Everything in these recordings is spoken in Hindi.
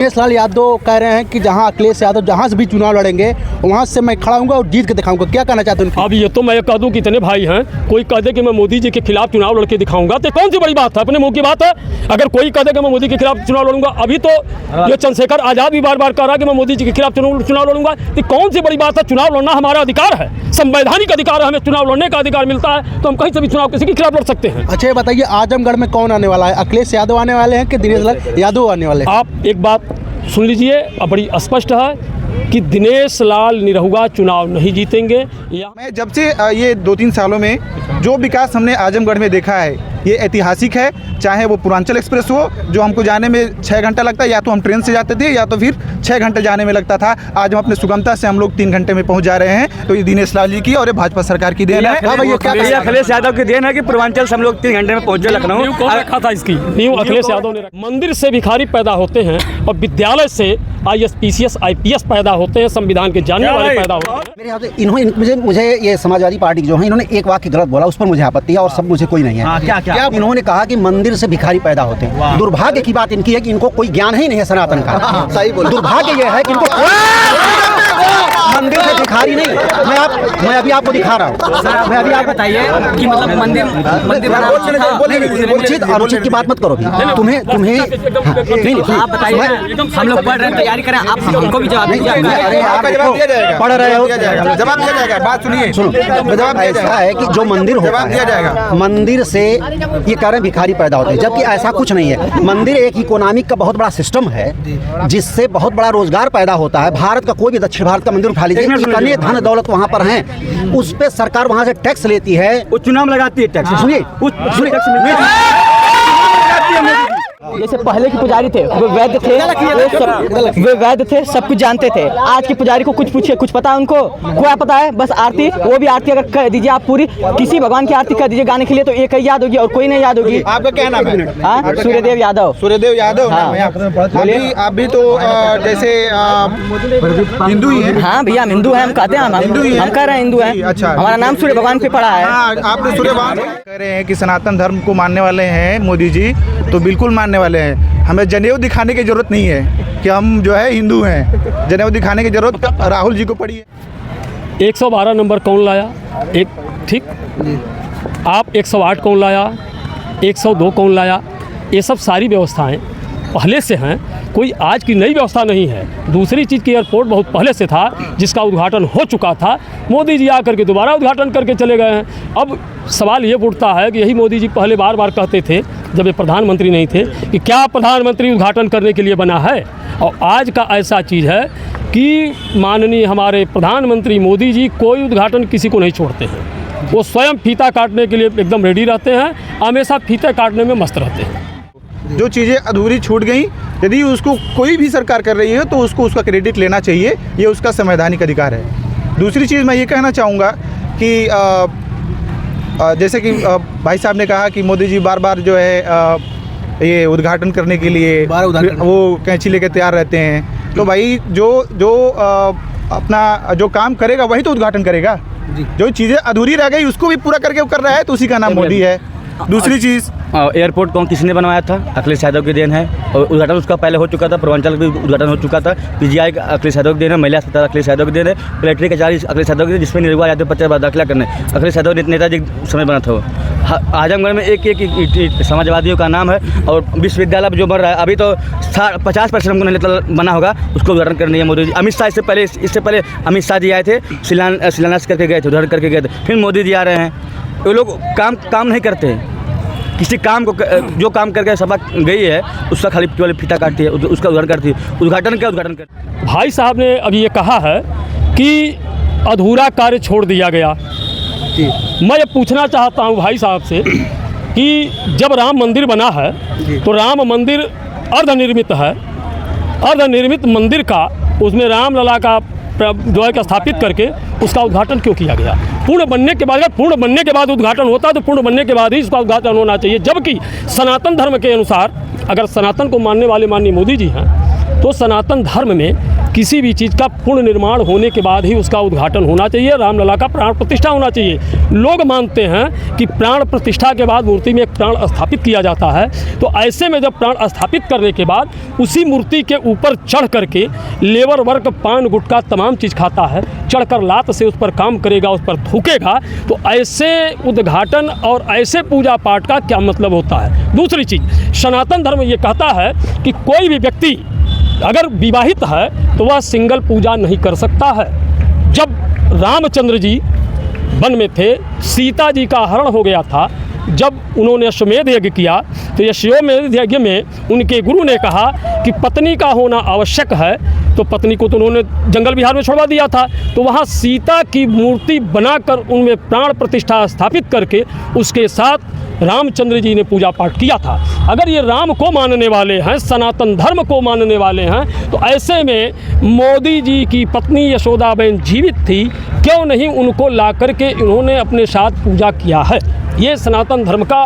दिनेश लाल यादव कह रहे हैं कि जहां अखिलेश यादव जहां से भी चुनाव लड़ेंगे वहां से मैं खड़ा हूंगा और जीत के दिखाऊंगा। क्या कहना चाहते हैं? अब ये तो मैं कह दूं कि इतने भाई हैं, कोई कह दे कि मैं मोदी जी के खिलाफ चुनाव लड़के दिखाऊंगा तो कौन सी बड़ी बात है, अपने मुंह की बात है। अगर कोई कह दे कि मैं मोदी के खिलाफ चुनाव लड़ूंगा, अभी तो ये चंद्रशेखर आजाद भी बार बार कह रहा है कि मैं मोदी जी के खिलाफ चुनाव लड़ूंगा, तो कौन सी बड़ी बात है। चुनाव लड़ना हमारा अधिकार है, संवैधानिक अधिकार है, हमें चुनाव लड़ने का अधिकार मिलता है, तो हम कहीं से भी चुनाव किसी के खिलाफ लड़ सकते हैं। अच्छा ये बताइए, आजमगढ़ में कौन आने वाला है? अखिलेश यादव आने वाले हैं कि दिनेश लाल यादव आने वाले हैं? आप एक बात सुन लीजिए, अब बड़ी स्पष्ट है कि दिनेश लाल निरहुआ चुनाव नहीं जीतेंगे। मैं जब से ये 2-3 सालों में जो विकास हमने आजमगढ़ में देखा है ये ऐतिहासिक है। चाहे वो पूर्वांचल एक्सप्रेस हो जो हमको जाने में 6 घंटा लगता है, या तो हम ट्रेन से जाते थे या तो फिर 6 घंटे जाने में लगता था, आज हम अपने सुगमता से हम लोग 3 घंटे में पहुंच जा रहे हैं। तो ये दिनेश लाल जी की और ये भाजपा सरकार की देन है। अखिलेश यादव की देन है कि पूर्वांचल से हम लोग 3 घंटे में पहुंचे लखनऊ। रखा था इसकी न्यू अखिलेश यादव ने। मंदिर से भिखारी पैदा होते हैं और विद्यालय से IAS PCS IPS पैदा होते हैं, संविधान के जानने वाले पैदा होते हैं। मेरे यहाँ से इन्होंने मुझे ये समाजवादी पार्टी जो है इन्होंने एक वाक्य गलत बोला, उस पर मुझे आपत्ति है और सब मुझे कोई नहीं है। क्या इन्होंने कहा कि मंदिर से भिखारी पैदा होते हैं। दुर्भाग्य की बात इनकी है कि इनको कोई ज्ञान ही नहीं है सनातन का। सही बोला। दुर्भाग्य यह है कि इनको मंदिर से भिखारी नहीं। मैं अभी आपको दिखा रहा हूँ। मैं अभी आप बताइए कि मतलब मंदिर अनुचित की बात मत करो। तुम्हें आप बताइए, हम लोग पढ़ रहे हैं, तैयारी करें, आप हमको भी जवाब दीजिए। पढ़ रहे हो, जवाब दिया जाएगा। बात सुनिए, सुनो, जवाब ऐसा है कि जो मंदिर होता है, मंदिर से ये कह रहे हैं भिखारी पैदा होते हैं, जबकि ऐसा कुछ नहीं है। मंदिर एक इकोनॉमिक का बहुत बड़ा सिस्टम है जिससे बहुत बड़ा रोजगार पैदा होता है। भारत का कोई भी दक्षिण भारत का मंदिर उठा लीजिए, इतने धन दौलत वहाँ पर हैं, उस पे सरकार वहाँ से टैक्स लेती है, वो चुनाव लगाती है टैक्स। सुनिए, जैसे पहले के पुजारी थे वे वैद्य थे, सब कुछ जानते थे। आज के पुजारी को कुछ पूछिए, कुछ पता है उनको? क्या पता है? बस आरती, वो भी आरती अगर कर दीजिए आप पूरी, किसी भगवान की आरती कर दीजिए गाने के लिए तो एक ही याद होगी और कोई नहीं याद होगी। आपका क्या नाम है? हाँ, सूर्यदेव यादव। सूर्यदेव यादव। आप भी तो जैसे हिंदू ही हैं? हाँ भैया, हम हिंदू हैं, हम कहते हैं, हम कह रहे हैं हिंदू हैं। अच्छा, हमारा नाम सूर्य भगवान पे पड़ा है। आपने सूर्य भगवान कह रहे हैं कि सनातन धर्म को मानने वाले हैं मोदी जी, तो बिल्कुल मानने वाले हैं। हमें जनेऊ दिखाने की जरूरत नहीं है कि हम जो है हिंदू हैं। जनेऊ दिखाने की जरूरत राहुल जी को पड़ी है। 112 नंबर कौन लाया? एक ठीक, आप 108 कौन लाया? 102 कौन लाया? ये सब सारी व्यवस्थाएं पहले से हैं, कोई आज की नई व्यवस्था नहीं है। दूसरी चीज़ की एयरपोर्ट बहुत पहले से था जिसका उद्घाटन हो चुका था, मोदी जी आकर के दोबारा उद्घाटन करके चले गए हैं। अब सवाल ये उठता है कि यही मोदी जी पहले बार बार कहते थे जब ये प्रधानमंत्री नहीं थे कि क्या प्रधानमंत्री उद्घाटन करने के लिए बना है, और आज का ऐसा चीज़ है कि माननीय हमारे प्रधानमंत्री मोदी जी कोई उद्घाटन किसी को नहीं छोड़ते हैं। वो स्वयं फीता काटने के लिए एकदम रेडी रहते हैं, हमेशा फीते काटने में मस्त रहते हैं। जो चीज़ें अधूरी छूट गई, यदि उसको कोई भी सरकार कर रही है तो उसको उसका क्रेडिट लेना चाहिए, ये उसका संवैधानिक अधिकार है। दूसरी चीज़ मैं ये कहना चाहूँगा कि जैसे कि भाई साहब ने कहा कि मोदी जी बार बार जो है ये उद्घाटन करने के लिए वो कैंची लेके तैयार रहते हैं। तो भाई जो अपना जो काम करेगा वही तो उद्घाटन करेगा। जो चीज़ें अधूरी रह गई उसको भी पूरा करके वो कर रहा है, तो उसी का नाम मोदी है। दूसरी चीज़, एयरपोर्ट कौन किसने बनवाया था? अखिलेश यादव की देन है, और उद्घाटन उसका पहले हो चुका था, पूर्वांचल भी उद्घाटन हो चुका था। PGI अखिलेश यादव की देन है, महिला अस्पताल अखिलेश यादव की देन है, मिलिट्री कचहरी अखिलेश यादव की, जिसमें निरहुआ यादव बच्चे दाखिला करने अखिलेश यादव नेताजी समय बना था। वो आजमगढ़ में एक समाजवादियों का नाम है, और विश्वविद्यालय जो बन रहा है अभी तो 50% हमको बना होगा, उसको उद्घाटन करनी है मोदी जी। अमित शाह इससे पहले अमित शाह जी आए थे, शिलान्यास करके गए थे, उद्घाटन करके गए थे, फिर मोदी जी आ रहे हैं। वो लोग काम नहीं करते, किसी काम को जो काम करके सभा गई है उसका खाली केवल फीता काटती है, उसका उद्घाटन करती है। उद्घाटन कर भाई साहब ने अभी ये कहा है कि अधूरा कार्य छोड़ दिया गया। मैं ये पूछना चाहता हूँ भाई साहब से कि जब राम मंदिर बना है तो राम मंदिर अर्धनिर्मित है, अर्धनिर्मित मंदिर का उसमें रामलला का जो है स्थापित करके उसका उद्घाटन क्यों किया गया? पूर्ण बनने के बाद, अगर पूर्ण बनने के बाद उद्घाटन होता तो पूर्ण बनने के बाद ही इसका उद्घाटन होना चाहिए। जबकि सनातन धर्म के अनुसार, अगर सनातन को मानने वाले माननीय मोदी जी हैं, तो सनातन धर्म में किसी भी चीज़ का पूर्ण निर्माण होने के बाद ही उसका उद्घाटन होना चाहिए, रामलला का प्राण प्रतिष्ठा होना चाहिए। लोग मानते हैं कि प्राण प्रतिष्ठा के बाद मूर्ति में एक प्राण स्थापित किया जाता है, तो ऐसे में जब प्राण स्थापित करने के बाद उसी मूर्ति के ऊपर चढ़ करके लेबर वर्ग पान गुटखा तमाम चीज़ खाता है, चढ़कर लात से उस पर काम करेगा, उस पर थूकेगा, तो ऐसे उद्घाटन और ऐसे पूजा पाठ का क्या मतलब होता है। दूसरी चीज़, सनातन धर्म ये कहता है कि कोई भी व्यक्ति अगर विवाहित है तो वह सिंगल पूजा नहीं कर सकता है। जब रामचंद्र जी वन में थे, सीता जी का हरण हो गया था, जब उन्होंने अश्वमेध यज्ञ किया तो अश्वमेध यज्ञ में उनके गुरु ने कहा कि पत्नी का होना आवश्यक है, तो पत्नी को तो उन्होंने जंगल बिहार में छोड़वा दिया था। तो वहाँ सीता की मूर्ति बनाकर उनमें प्राण प्रतिष्ठा स्थापित करके उसके साथ रामचंद्र जी ने पूजा पाठ किया था। अगर ये राम को मानने वाले हैं, सनातन धर्म को मानने वाले हैं, तो ऐसे में मोदी जी की पत्नी यशोदाबेन जीवित थी, क्यों नहीं उनको ला करके इन्होंने अपने साथ पूजा किया है। ये सनातन धर्म का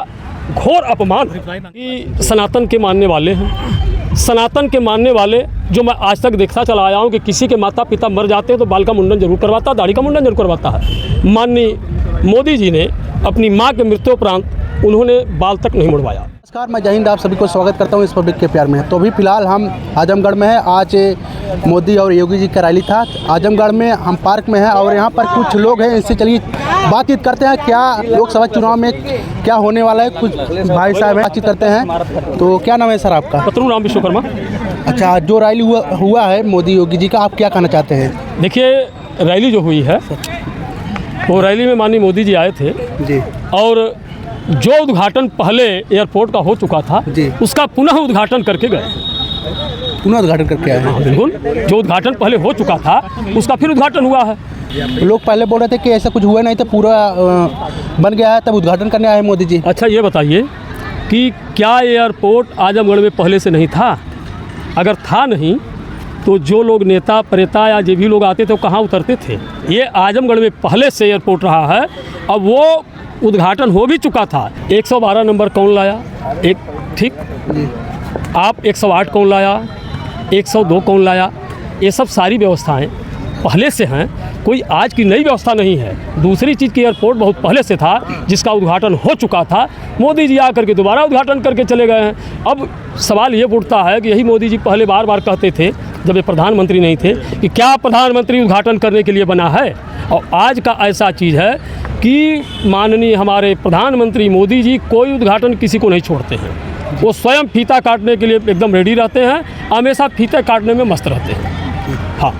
घोर अपमान है कि सनातन के मानने वाले हैं, सनातन के मानने वाले जो मैं आज तक देखता चला आया हूँ कि किसी के माता पिता मर जाते हैं तो बाल का मुंडन जरूर करवाता, दाढ़ी का मुंडन जरूर करवाता है। माननीय मोदी जी ने अपनी माँ के मृत्युपरांत उन्होंने बाल तक नहीं मुड़वाया। नमस्कार, मैं जय हिंद, आप सभी को स्वागत करता हूं इस पब्लिक के प्यार में। तो अभी फिलहाल हम आजमगढ़ में हैं। आज मोदी और योगी जी का रैली था। आजमगढ़ में हम पार्क में हैं और यहाँ पर कुछ लोग हैं, इनसे चलिए बातचीत करते हैं क्या लोकसभा चुनाव में क्या होने वाला है। कुछ भाई साहब हैं, बातचीत करते हैं। तो क्या नाम है सर आपका? पतरू राम विश्वकर्मा। अच्छा, जो रैली हुआ है मोदी योगी जी का, आप क्या कहना चाहते हैं? देखिए, रैली जो हुई है वो रैली में माननीय मोदी जी आए थे जी, और जो उद्घाटन पहले एयरपोर्ट का हो चुका था जी, उसका पुनः उद्घाटन करके गए। पुनः उद्घाटन करके आए हैं? बिल्कुल, जो उद्घाटन पहले हो चुका था उसका फिर उद्घाटन हुआ है। लोग पहले बोल रहे थे कि ऐसा कुछ हुआ नहीं, तो पूरा बन गया है, तब उद्घाटन करने आए मोदी जी। अच्छा, ये बताइए कि क्या एयरपोर्ट आजमगढ़ में पहले से नहीं था? अगर था नहीं तो जो लोग नेता प्रेता या जो भी लोग आते थे वो कहाँ उतरते थे? ये आजमगढ़ में पहले से एयरपोर्ट रहा है। अब वो उद्घाटन हो भी चुका था। 112 नंबर कौन लाया? एक ठीक, आप 108 कौन लाया? 102 कौन लाया? ये सब सारी व्यवस्थाएं पहले से हैं, कोई आज की नई व्यवस्था नहीं है। दूसरी चीज़ की एयरपोर्ट बहुत पहले से था जिसका उद्घाटन हो चुका था। मोदी जी आकर के दोबारा उद्घाटन करके चले गए हैं। अब सवाल ये उठता है कि यही मोदी जी पहले बार बार कहते थे जब ये प्रधानमंत्री नहीं थे कि क्या प्रधानमंत्री उद्घाटन करने के लिए बना है। और आज का ऐसा चीज़ है कि माननीय हमारे प्रधानमंत्री मोदी जी कोई उद्घाटन किसी को नहीं छोड़ते हैं। वो स्वयं फीता काटने के लिए एकदम रेडी रहते हैं, हमेशा फीते काटने में मस्त रहते हैं। हाँ,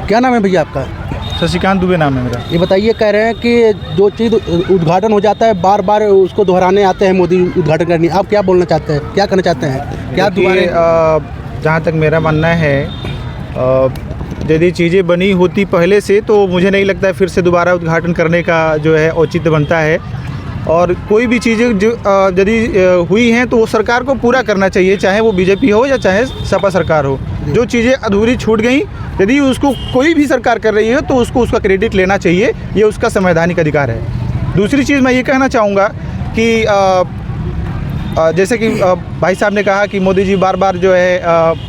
क्या नाम है भैया आपका? शशिकांत दुबे नाम है मेरा। ये बताइए, कह रहे हैं कि जो चीज़ उद्घाटन हो जाता है बार बार उसको दोहराने आते हैं मोदी उद्घाटन करने। आप क्या बोलना चाहते हैं, क्या कहना चाहते हैं? क्या देखिए, जहाँ तक मेरा मानना है, यदि चीज़ें बनी होती पहले से तो मुझे नहीं लगता है फिर से दोबारा उद्घाटन करने का जो है औचित्य बनता है। और कोई भी चीज़ें जो यदि हुई हैं तो वो सरकार को पूरा करना चाहिए, चाहे वो बीजेपी हो या चाहे सपा सरकार हो। जो चीज़ें अधूरी छूट गई, यदि उसको कोई भी सरकार कर रही है तो उसको उसका क्रेडिट लेना चाहिए, ये उसका संवैधानिक अधिकार है। दूसरी चीज़ मैं ये कहना चाहूँगा कि जैसे कि भाई साहब ने कहा कि मोदी जी बार बार जो है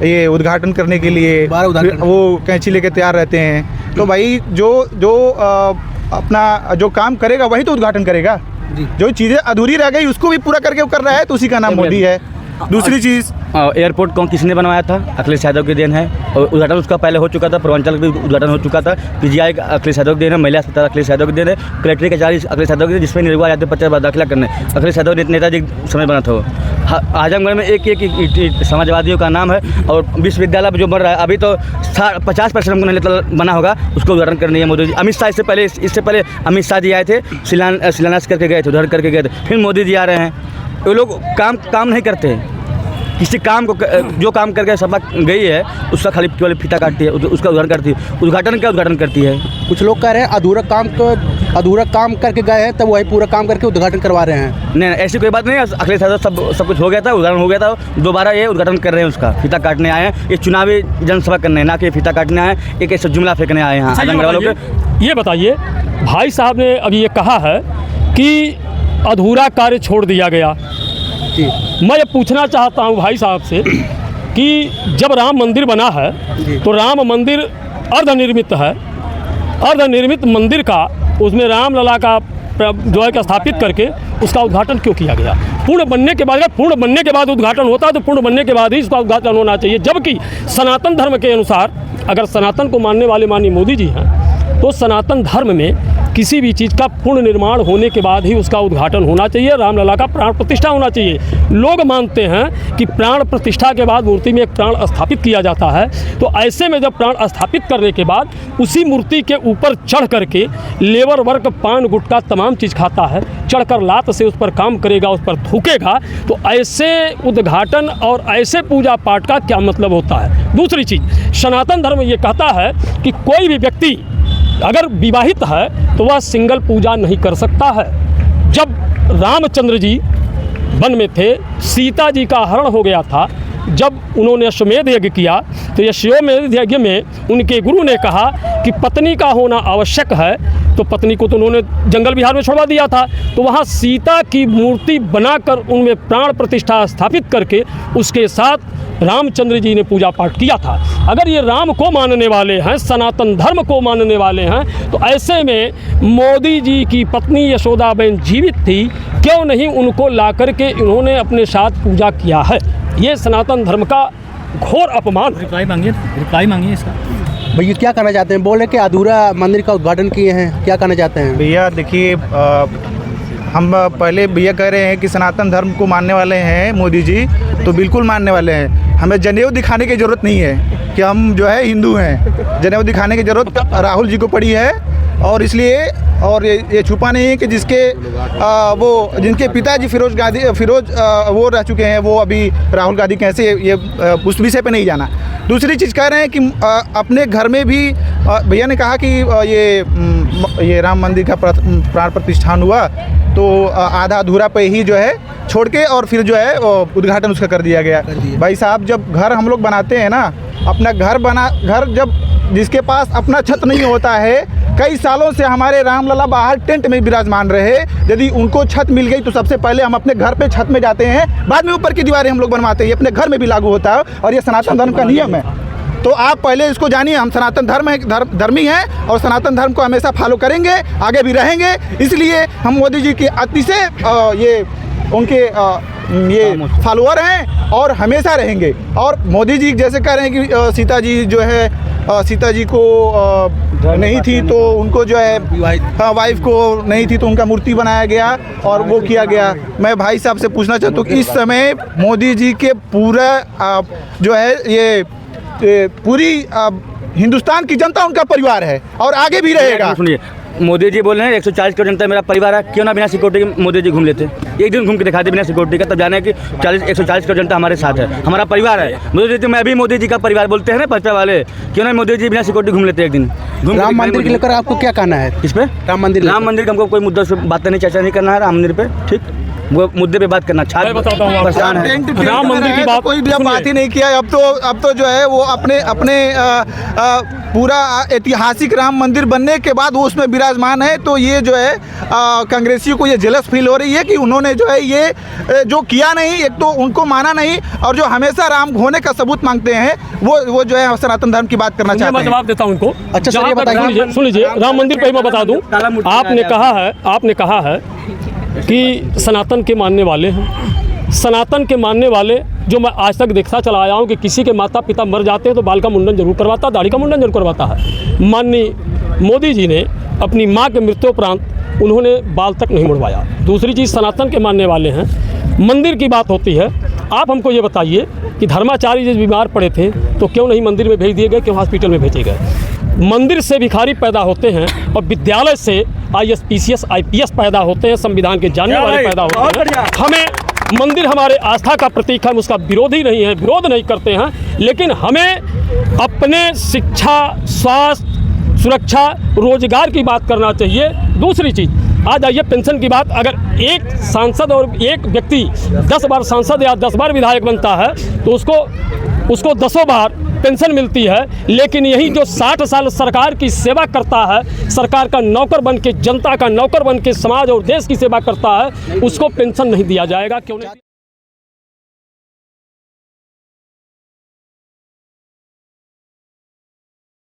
ये उद्घाटन करने के लिए वो कैंची लेके तैयार रहते हैं। तो भाई जो अपना जो काम करेगा वही तो उद्घाटन करेगा। जो चीज़ें अधूरी रह गई उसको भी पूरा करके वो कर रहा है, तो उसी का नाम मोदी है। दूसरी चीज़, एयरपोर्ट कौन किसने बनवाया था? अखिलेश यादव के देन है, और उद्घाटन उसका पहले हो चुका था। पूर्वांचल भी उद्घाटन हो चुका था। पीजीआई अखिलेश यादव के देन है, महिला अस्पताल अखिलेश यादव के देन है, कलेक्ट्री कचहरी अखिलेश यादव के देन, जिसमें निर्वाह जाते बच्चे दाखिला करने अखिलेश यादव नेताजी समय बना था। आजमगढ़ में एक समाजवादियों का नाम है, और विश्वविद्यालय जो बन रहा है अभी तो 50% हमको बना होगा, उसको उद्घाटन करनी है मोदी जी। अमित शाह इससे पहले अमित शाह जी आए थे, शिलान्यास करके गए थे, उद्घाटन करके गए थे। फिर मोदी जी आ रहे हैं। वो लोग काम नहीं करते, किसी काम को जो काम करके सभा गई है उसका खाली केवल फीता काटती है, उसका उद्घाटन करती है। उद्घाटन करती है। कुछ लोग कह रहे हैं अधूरा काम करके गए हैं, तब वही पूरा काम करके उद्घाटन करवा रहे हैं। नहीं, ऐसी कोई बात नहीं है। अखिलेश यादव सब कुछ हो गया था, उद्घाटन हो गया था, दोबारा ये उद्घाटन कर रहे हैं, उसका फीता काटने आए हैं। ये चुनावी जनसभा करने, ना कि फीता काटने आए, एक ऐसा जुमला फेंकने आए हैं आजमगढ़ वालों के। ये बताइए, भाई साहब ने अभी ये कहा है कि अधूरा कार्य छोड़ दिया गया। मैं ये पूछना चाहता हूँ भाई साहब से कि जब राम मंदिर बना है तो राम मंदिर अर्धनिर्मित है। अर्धनिर्मित मंदिर का उसमें रामलला का जो है कि स्थापित करके उसका उद्घाटन क्यों किया गया? पूर्ण बनने के बाद, अगर पूर्ण बनने के बाद उद्घाटन होता है तो पूर्ण बनने के बाद ही इसका उद्घाटन होना चाहिए। जबकि सनातन धर्म के अनुसार, अगर सनातन को मानने वाले माननीय मोदी जी हैं, तो सनातन धर्म में किसी भी चीज़ का पूर्ण निर्माण होने के बाद ही उसका उद्घाटन होना चाहिए, रामलला का प्राण प्रतिष्ठा होना चाहिए। लोग मानते हैं कि प्राण प्रतिष्ठा के बाद मूर्ति में एक प्राण स्थापित किया जाता है, तो ऐसे में जब प्राण स्थापित करने के बाद उसी मूर्ति के ऊपर चढ़ करके लेबर वर्ग पान गुटखा तमाम चीज़ खाता है, चढ़कर लात से उस पर काम करेगा, उस पर थूकेगा, तो ऐसे उद्घाटन और ऐसे पूजा पाठ का क्या मतलब होता है? दूसरी चीज़, सनातन धर्म ये कहता है कि कोई भी व्यक्ति अगर विवाहित है तो वह सिंगल पूजा नहीं कर सकता है। जब रामचंद्र जी वन में थे, सीता जी का हरण हो गया था, जब उन्होंने अश्वमेध यज्ञ किया तो अश्वमेध यज्ञ में उनके गुरु ने कहा कि पत्नी का होना आवश्यक है, तो पत्नी को तो उन्होंने जंगल बिहार में छोड़वा दिया था। तो वहाँ सीता की मूर्ति बनाकर उनमें प्राण प्रतिष्ठा स्थापित करके उसके साथ रामचंद्र जी ने पूजा पाठ किया था। अगर ये राम को मानने वाले हैं, सनातन धर्म को मानने वाले हैं, तो ऐसे में मोदी जी की पत्नी यशोदाबेन जीवित थी, क्यों नहीं उनको ला करके इन्होंने अपने साथ पूजा किया है? ये सनातन धर्म का घोर अपमान। रिप्लाई मांगिए इसका। भैया क्या कहना चाहते हैं? बोले कि अधूरा मंदिर का उद्घाटन किए हैं, क्या कहना चाहते हैं? भैया देखिए, हम पहले भैया कह रहे हैं कि सनातन धर्म को मानने वाले हैं मोदी जी, तो बिल्कुल मानने वाले हैं। हमें जनेऊ दिखाने की ज़रूरत नहीं है कि हम जो है हिंदू हैं। जनेऊ दिखाने की ज़रूरत राहुल जी को पड़ी है, और इसलिए और ये छुपा नहीं है कि जिनके पिताजी फिरोज वो रह चुके हैं, वो अभी राहुल गांधी कैसे, ये उस विषय पे नहीं जाना। दूसरी चीज़ कह रहे हैं कि अपने घर में भी भैया ने कहा कि ये राम मंदिर का प्राण प्रतिष्ठान हुआ तो आधा अधूरा पे ही जो है छोड़ के और फिर जो है उद्घाटन उसका कर दिया गया। भाई साहब, जब घर हम लोग बनाते हैं ना, अपना घर जब जिसके पास अपना छत नहीं होता है, कई सालों से हमारे रामलला बाहर टेंट में विराजमान रहे, यदि उनको छत मिल गई तो सबसे पहले हम अपने घर पे छत में जाते हैं, बाद में ऊपर की दीवारें हम लोग बनवाते हैं। अपने घर में भी लागू होता है और ये सनातन धर्म का नियम है। तो आप पहले इसको जानिए, हम सनातन धर्मी हैं और सनातन धर्म को हमेशा फॉलो करेंगे, आगे भी रहेंगे। इसलिए हम मोदी जी के अतिशय ये उनके ये फॉलोअर हैं और हमेशा रहेंगे। और मोदी जी जैसे कह रहे हैं कि सीता जी जो है, सीता जी को नहीं थी तो उनको जो है वाइफ को नहीं थी तो उनका मूर्ति बनाया गया और वो किया गया। मैं भाई साहब से पूछना चाहता हूँ कि इस समय मोदी जी के पूरा जो है ये पूरी हिंदुस्तान की जनता उनका परिवार है और आगे भी रहेगा। सुनिए, मोदी जी बोल रहे हैं 140 करोड़ जनता मेरा परिवार है, क्यों ना बिना सिक्योरिटी के मोदी जी घूम लेते? एक दिन घूम के दिखा दे बिना सिक्योरिटी का, तब जाने कि 140 करोड़ जनता हमारे साथ है, हमारा परिवार है। मोदी जी, मैं भी मोदी जी का परिवार बोलते हैं ना भाजपा वाले, क्यों ना मोदी जी बिना सिक्योरिटी घूम लेते एक दिन? राम मंदिर को लेकर आपको क्या कहना है? किस पे? राम मंदिर का हमको कोई मुद्दा से बात नहीं, चर्चा नहीं करना है राम मंदिर पे, ठीक? वो मुद्दे पे बात करना मैं बताता हूँ परेशान है। राम मंदिर की बात कोई भी बात ही नहीं किया। अब तो जो है वो अपने पूरा ऐतिहासिक राम मंदिर बनने के बाद वो उसमें विराजमान है। तो ये जो है कांग्रेसियों को ये जेलस फील हो रही है कि उन्होंने जो है ये जो किया नहीं, एक तो उनको माना नहीं, और जो हमेशा राम होने का सबूत मांगते हैं वो जो है सनातन धर्म की बात करना चाहते हैं। मैं जवाब देता हूँ उनको। अच्छा सर, ये बताइए, सुन लीजिए, राम मंदिर पे मैं बता दूँ, आपने कहा है कि सनातन के मानने वाले हैं। सनातन के मानने वाले जो मैं आज तक देखता चला आया हूँ कि किसी के माता पिता मर जाते हैं तो बाल का मुंडन जरूर करवाता, दाढ़ी का मुंडन जरूर करवाता है। माननीय मोदी जी ने अपनी माँ के मृत्युपरांत उन्होंने बाल तक नहीं मुड़वाया। दूसरी चीज़, सनातन के मानने वाले हैं, मंदिर की बात होती है। आप हमको ये बताइए कि धर्माचार्य जी बीमार पड़े थे तो क्यों नहीं मंदिर में भेज दिए गए, क्यों हॉस्पिटल में भेजे गए? मंदिर से भिखारी पैदा होते हैं और विद्यालय से IAS PCS IPS पैदा होते हैं, संविधान के जानने वाले पैदा होते हैं। हमें मंदिर हमारे आस्था का प्रतीक है, हम उसका विरोधी नहीं है, विरोध नहीं करते हैं, लेकिन हमें अपने शिक्षा, स्वास्थ्य, सुरक्षा, रोजगार की बात करना चाहिए। दूसरी चीज़, आज आइए पेंशन की बात, अगर एक सांसद और एक व्यक्ति 10 बार सांसद या 10 बार विधायक बनता है तो उसको 10 बार पेंशन मिलती है, लेकिन यही जो 60 साल सरकार की सेवा करता है, सरकार का नौकर बन के, जनता का नौकर बन के समाज और देश की सेवा करता है, उसको पेंशन नहीं दिया जाएगा। क्यों नहीं?